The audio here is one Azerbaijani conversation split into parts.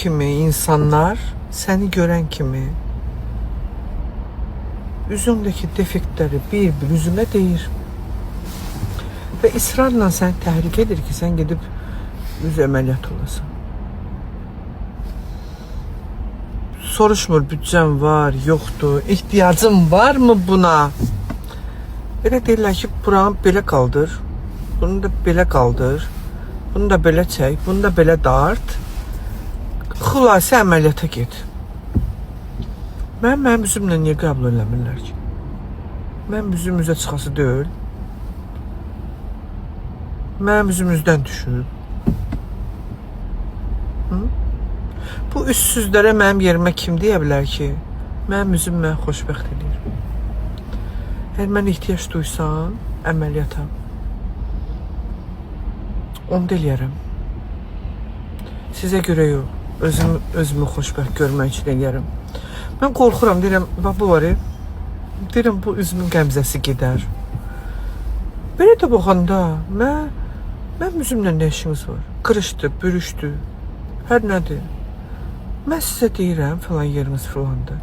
kimi insanlar səni görən kimi üzündəki defektləri bir üzümə deyir və israrla səni təhrik edir ki, sən gedib üz əməliyyat olasan. Soruşmur, büdcəm var, yoxdur, ehtiyacın var mı buna? Belə deyirlər ki, buranı belə qaldır, bunu da belə qaldır, bunu da belə çək, bunu da belə dart. Xülasə əməliyyata get. Mənim üzümlə niyə qəbul eləmirlər ki? Mənim üzüm üzə çıxası deyil. Mənim üzüm üzdən düşüb. Bu üssüzlərə mənim yerimə kim deyə bilər ki, mənim üzüm mənə xoşbəxt edir. Əgər mən ehtiyac duysan, əməliyyata, onu da eləyərəm. Sizə görə yox, özümü xoşbəxt görmək üçün eləyərəm. Mən qorxuram, deyirəm, bu var ya, deyirəm, bu üzümün qəmzəsi gedər. Belə də baxanda, mənim üzümlə nə işiniz var? Qırışdı, bürüşdü, hər nədir? Mən sizə deyirəm, falan yeriniz filandır.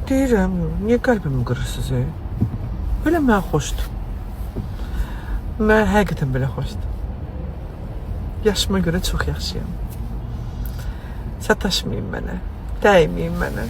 Deyirəm, niyə qəlbimi qırırsınız? Belə mənə xoşdur. Mən həqiqətən belə xoşdur. Yaşıma görə çox yaxşıyam. Sataşmayın mənə, dəyməyin mənə.